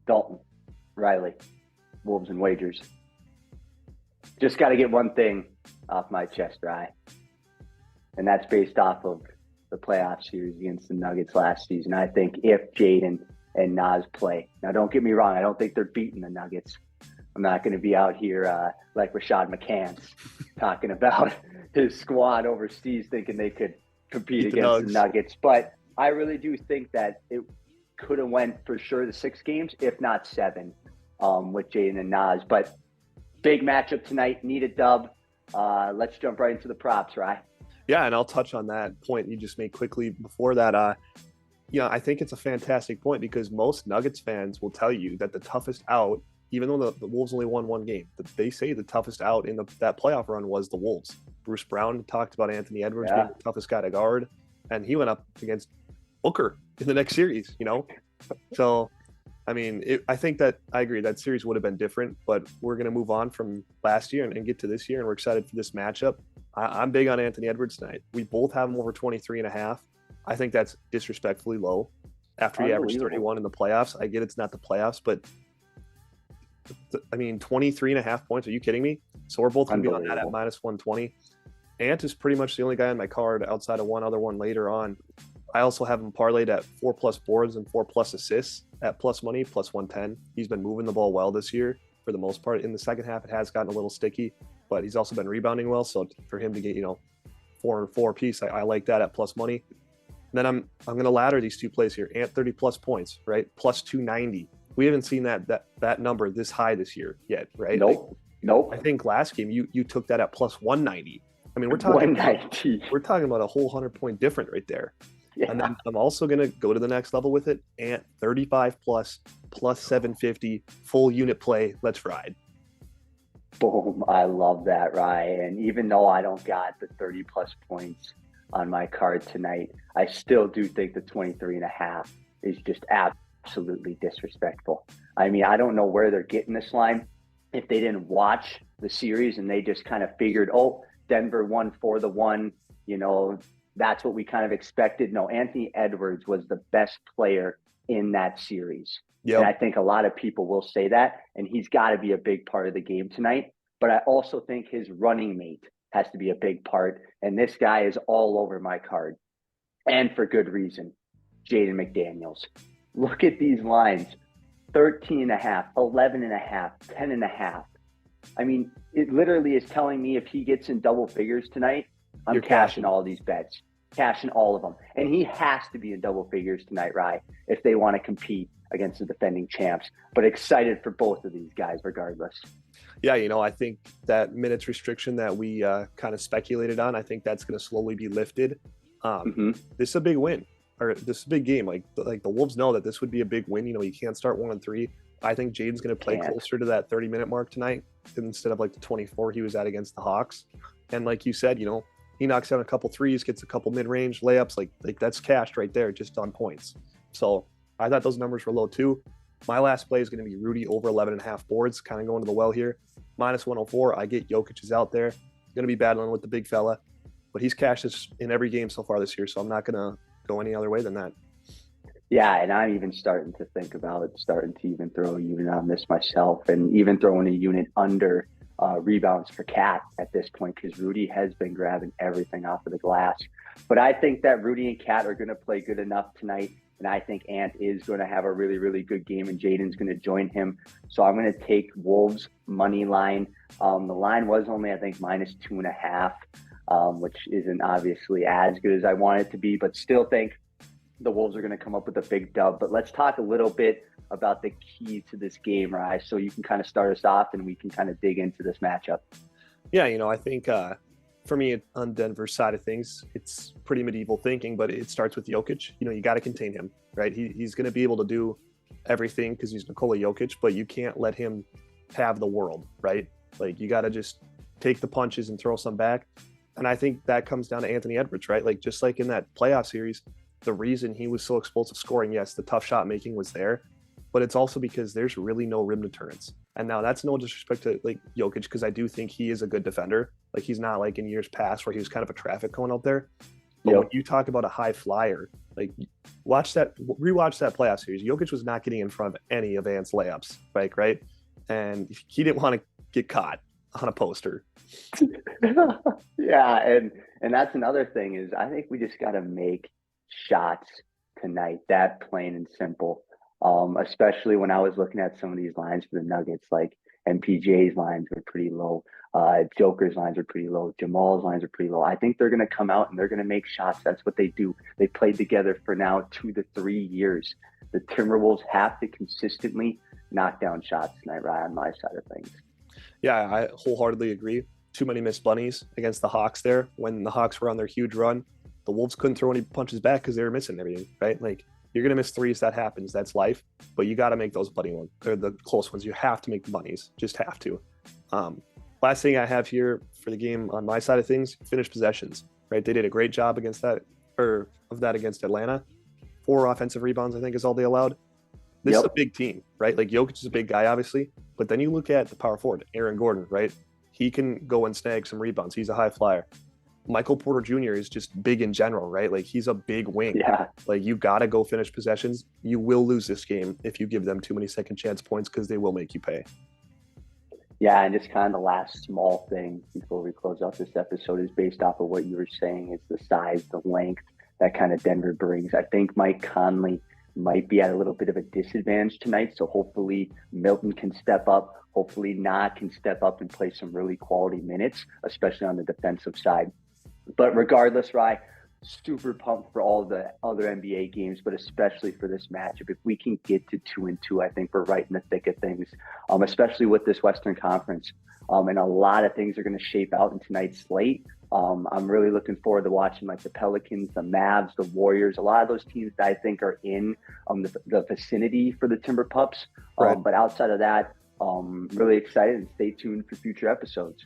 Dalton, Riley, Wolves and Wagers. Just got to get one thing off my chest, Rye, and that's based off of the playoff series against the Nuggets last season. I think if Jaden and Nas play, now don't get me wrong, I don't think they're beating the Nuggets. I'm not going to be out here like Rashad McCants talking about his squad overseas thinking they could compete against the Nuggets. But I really do think that it could have went for sure the 6 games, if not 7, with Jaden and Nas. But big matchup tonight, need a dub. Let's jump right into the props, right? Yeah, and I'll touch on that point you just made quickly before that. I think it's a fantastic point because most Nuggets fans will tell you that the toughest out, even though the Wolves only won 1 game, they say the toughest out in that playoff run was the Wolves. Bruce Brown talked about Anthony Edwards being the toughest guy to guard, and he went up against Booker in the next series, So, I mean, I think that I agree that series would have been different, but we're going to move on from last year and get to this year, and we're excited for this matchup. I'm big on Anthony Edwards tonight. We both have him over 23.5. I think that's disrespectfully low after he averaged 31 in the playoffs. I get it's not the playoffs, but I mean, 23.5 points. Are you kidding me? So we're both going to be on that at minus 120. Ant is pretty much the only guy on my card outside of one other one later on. I also have him parlayed at 4+ boards and 4+ assists at plus money, plus 110. He's been moving the ball well this year for the most part. In the second half, it has gotten a little sticky, but he's also been rebounding well. So for him to get, 4 and 4 piece, I like that at plus money. And then I'm going to ladder these 2 plays here. Ant 30+ points, right? Plus 290. We haven't seen that number this high this year yet, right? Nope. I think last game you took that at plus 190. I mean, we're talking about a whole 100-point difference right there. Yeah. And then I'm also going to go to the next level with it. Ant 35+, plus 750, full unit play. Let's ride. Boom. I love that, Ryan. And even though I don't got the 30+ points on my card tonight, I still do think the 23.5 is just absolutely disrespectful. I mean, I don't know where they're getting this line. If they didn't watch the series and they just kind of figured, Denver won 4-1, that's what we kind of expected. No, Anthony Edwards was the best player in that series. Yep. And I think a lot of people will say that, and he's got to be a big part of the game tonight. But I also think his running mate has to be a big part. And this guy is all over my card, and for good reason. Jaden McDaniels. Look at these lines. 13.5, 11.5, 10.5. I mean, it literally is telling me if he gets in double figures tonight, I'm cashing all these bets, cashing all of them. And he has to be in double figures tonight, Rye, if they want to compete against the defending champs. But excited for both of these guys regardless. Yeah, I think that minutes restriction that we kind of speculated on, I think that's going to slowly be lifted. This is a big win, or this is a big game. Like the Wolves know that this would be a big win. You can't start 1-3. I think Jaden's going to play closer to that 30-minute mark tonight instead of like the 24 he was at against the Hawks. And like you said, he knocks down a couple threes, gets a couple mid-range layups. Like that's cashed right there, just on points. So I thought those numbers were low too. My last play is going to be Rudy over 11.5 boards, kind of going to the well here. Minus 104. I get Jokic is out there. He's going to be battling with the big fella, but he's cashed this in every game so far this year. So I'm not going to go any other way than that. Yeah, and I'm even starting to think about starting to even throw a unit on this myself, and even throwing a unit under rebounds for Cat at this point, because Rudy has been grabbing everything off of the glass. But I think that Rudy and Cat are going to play good enough tonight, and I think Ant is going to have a really, really good game, and Jaden's going to join him. So I'm going to take Wolves money line. The line was only, I think, minus 2.5, which isn't obviously as good as I want it to be, but still think the Wolves are going to come up with a big dub. But let's talk a little bit about the key to this game, Rye, so you can kind of start us off and we can kind of dig into this matchup. Yeah, I think for me on Denver's side of things, it's pretty medieval thinking, but it starts with Jokic. You got to contain him, right? He's going to be able to do everything because he's Nikola Jokic, but you can't let him have the world, right? Like you got to just take the punches and throw some back. And I think that comes down to Anthony Edwards, right? Like just like in that playoff series, the reason he was so explosive scoring, yes, the tough shot making was there, but it's also because there's really no rim deterrence. And now that's no disrespect to like Jokic, because I do think he is a good defender. Like he's not like in years past where he was kind of a traffic cone out there. But when Yep. you talk about a high flyer, like rewatch that playoff series. Jokic was not getting in front of any advanced layups, like right, and he didn't want to get caught on a poster. Yeah, and that's another thing is I think we just got to make shots tonight. That plain and simple. Especially when I was looking at some of these lines for the Nuggets, like MPJ's lines were pretty low. Joker's lines are pretty low. Jamal's lines are pretty low. I think they're going to come out and they're going to make shots. That's what they do. They played together for now 2 to 3 years. The Timberwolves have to consistently knock down shots tonight, right on my side of things. Yeah, I wholeheartedly agree. Too many missed bunnies against the Hawks there when the Hawks were on their huge run. The Wolves couldn't throw any punches back because they were missing everything, right? Like you're gonna miss threes, that happens, that's life. But you got to make those bunny ones or the close ones. You have to make the bunnies, just have to. Last thing I have here for the game on my side of things, finish possessions, right? They did a great job against that or of that against Atlanta. 4 offensive rebounds, I think, is all they allowed. This is a big team, right? Like Jokic is a big guy, obviously, but then you look at the power forward, Aaron Gordon, right? He can go and snag some rebounds. He's a high flyer. Michael Porter Jr. is just big in general, right? Like he's a big wing. Yeah. Like you got to go finish possessions. You will lose this game if you give them too many second chance points because they will make you pay. Yeah, and just kind of the last small thing before we close out this episode is based off of what you were saying is the size, the length that kind of Denver brings. I think Mike Conley might be at a little bit of a disadvantage tonight. So hopefully Milton can step up. Hopefully Nah can step up and play some really quality minutes, especially on the defensive side. But regardless, Rye, super pumped for all the other NBA games, but especially for this matchup. If we can get to 2-2, I think we're right in the thick of things, especially with this Western Conference. And a lot of things are going to shape out in tonight's slate. I'm really looking forward to watching like the Pelicans, the Mavs, the Warriors, a lot of those teams that I think are in the vicinity for the Timber Pups. Right. But outside of that, really excited and stay tuned for future episodes.